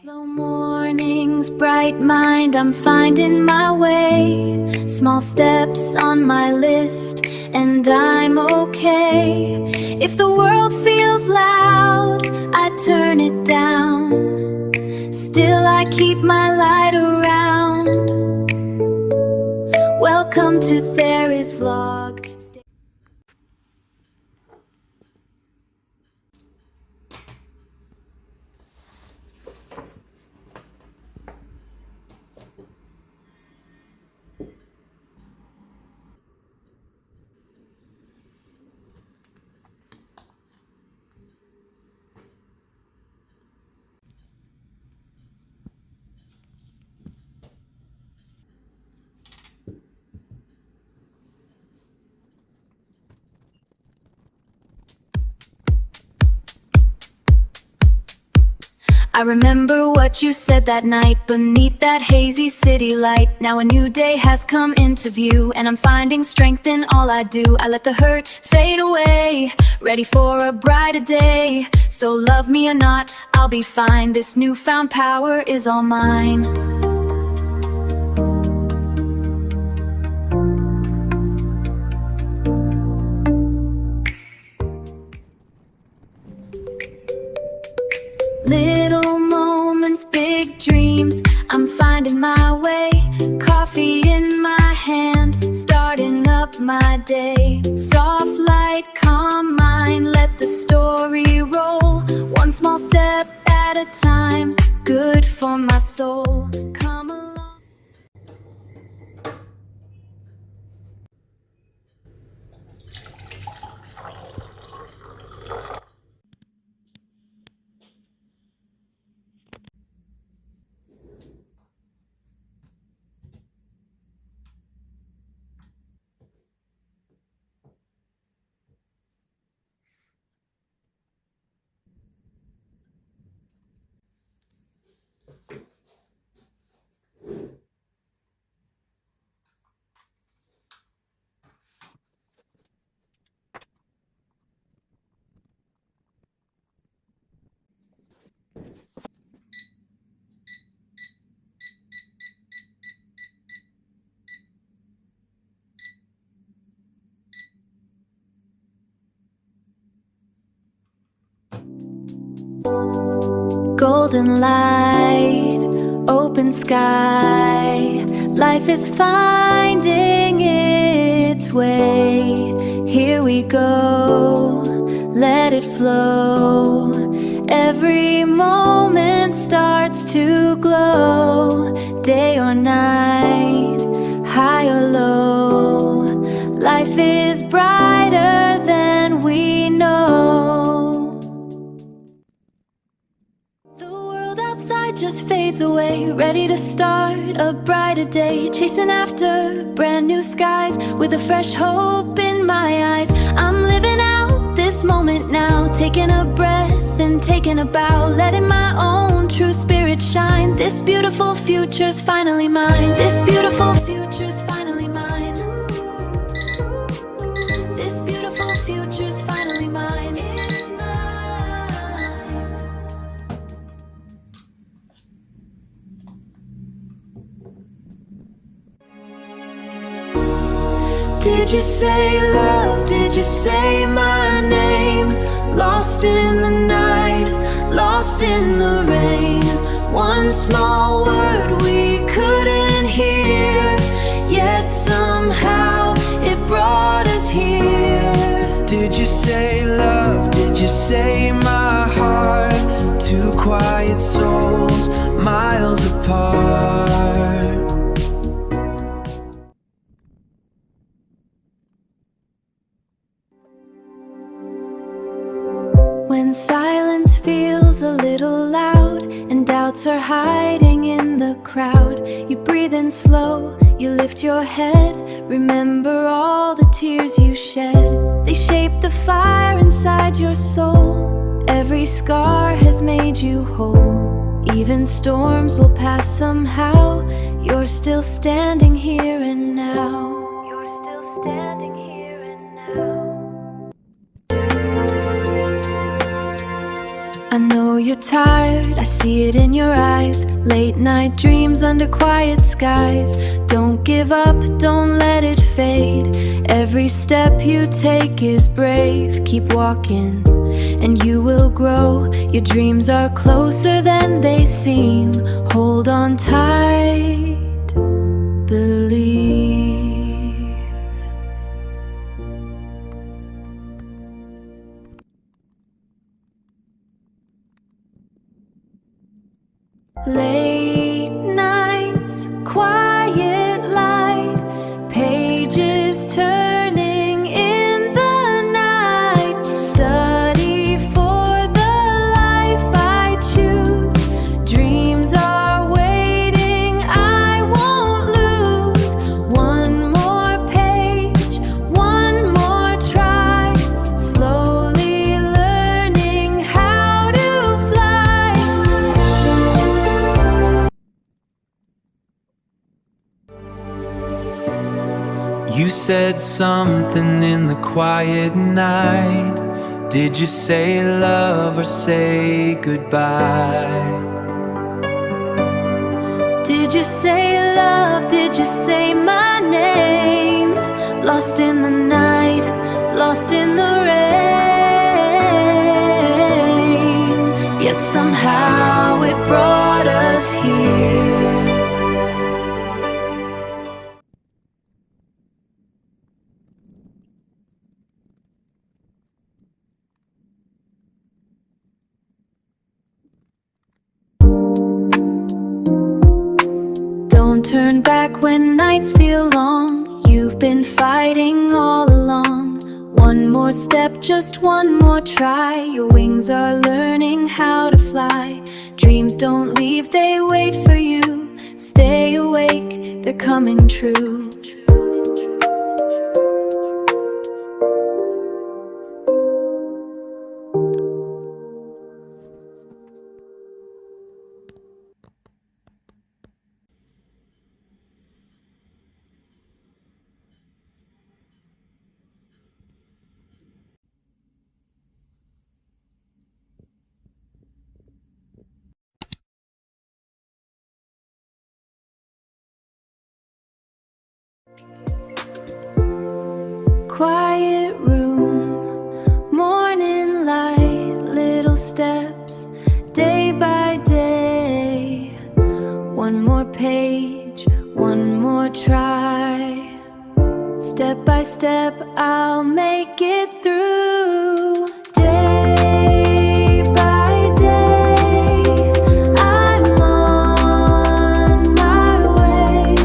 Slow mornings, bright mind, I'm finding my way. Small steps on my list, and I'm okay. If the world feels loud, I turn it down. Still I keep my light around. Welcome to Theory's vlog. I remember what you said that night beneath that hazy city light. Now a new day has come into view, and I'm finding strength in all I do. I let the hurt fade away, ready for a brighter day. So love me or not, I'll be fine. This newfound power is all mine. Little moments, big dreams, I'm finding my way. Coffee in my hand, starting up my day. Soft light, calm mind, let the story roll. One small step at a time, good for my soul. Come along. Golden light, open sky. Life is finding its way. Here we go, let it flow. Every moment starts to glow. Day or night, high or low. Life is brighter than we know. Outside just fades away, ready to start a brighter day. Chasing after brand new skies, with a fresh hope in my eyes. I'm living out this moment now, taking a breath and taking a bow, letting my own true spirit shine. This beautiful future's finally mine. This beautiful future's finally mine. This beautiful future's finally mine. It's mine. Did you say love? Did you say my name? Lost in the night, lost in the rain. One small word we couldn't hear, yet somehow it brought us here. Did you say love? Did you say my heart? Two quiet souls, miles apart. When silence feels a little loud and doubts are hiding in the crowd, you breathe in slow, you lift your head. Remember all the tears you shed. They shape the fire inside your soul. Every scar has made you whole. Even storms will pass somehow. You're still standing here and now. You're still standing here and now. I know you're you're tired, I see it in your eyes. Late night dreams under quiet skies. Don't give up, don't let it fade. Every step you take is brave. Keep walking and you will grow. Your dreams are closer than they seem. Hold on tight, believe. Late nights, quiet light, pages turning in the night. Study for the life I choose. Dreams are waiting, I won't lose. One more page, one more try. Slowly learning how to fly. You said something in the quiet night. Did you say love or say goodbye? Did you say love? Did you say my name? Lost in the night, lost in the rain. Yet somehow it brought us here. Don't turn back when nights feel long. You've been fighting all along. One more step, just one more try. Your wings are learning how to fly. Dreams don't leave, they wait for you. Stay awake, they're coming true. Quiet room, morning light, little steps, day by day. One more page, one more try. Step by step, I'll make it through. Day by day, I'm on my way.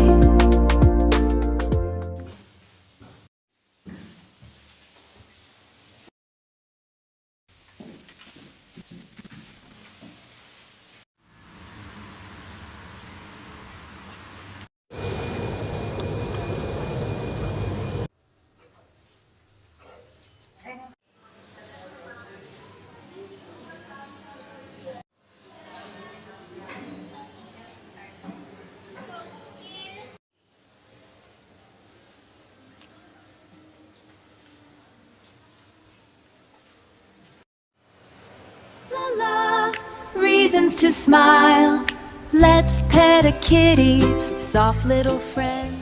Reasons to smile. Let's pet a kitty, soft little friend.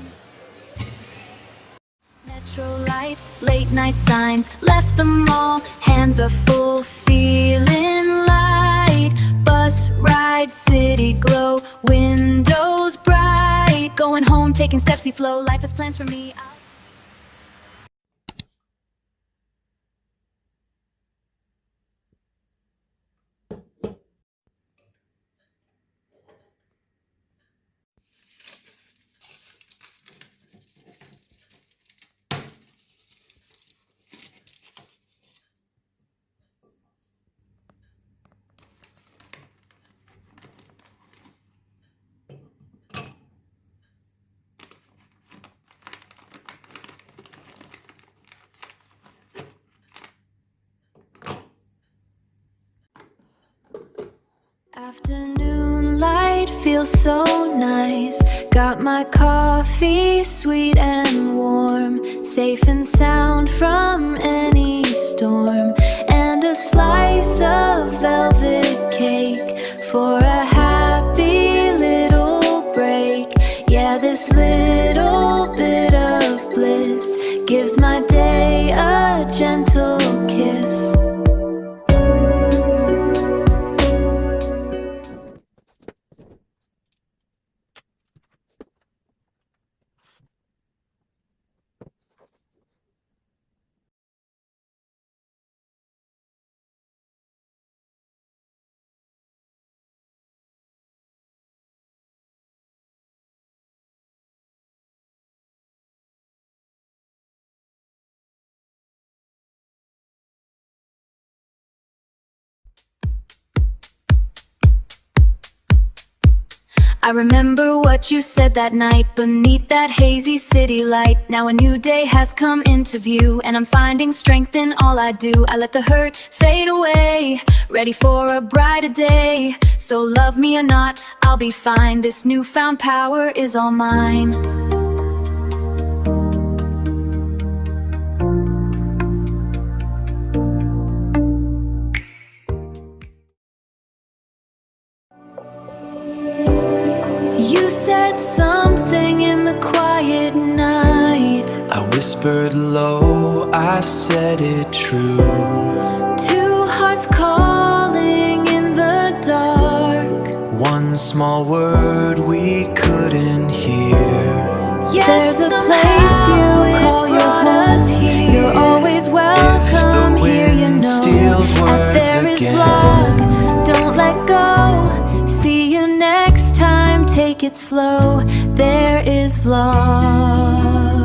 Metro lights, late night signs, left them all. Hands are full, feeling light. Bus ride, city glow, windows bright. Going home, taking steps, he flow. Life has plans for me. Afternoon light feels so nice. Got my coffee, sweet and warm, safe and sound from any storm. And a slice of velvet cake for a happy little break. Yeah, this little bit of bliss gives my day a gentle kiss. I remember what you said that night beneath that hazy city light. Now a new day has come into view, and I'm finding strength in all I do. I let the hurt fade away, ready for a brighter day. So love me or not, I'll be fine. This newfound power is all mine. You said something in the quiet night. I whispered low, I said it true. Two hearts calling in the dark. One small word we couldn't hear. Yet there's a place you call your home. You're always welcome here, you know. Steals words there is again. vlog, don't let go. See you next time, take it slow. There is vlog.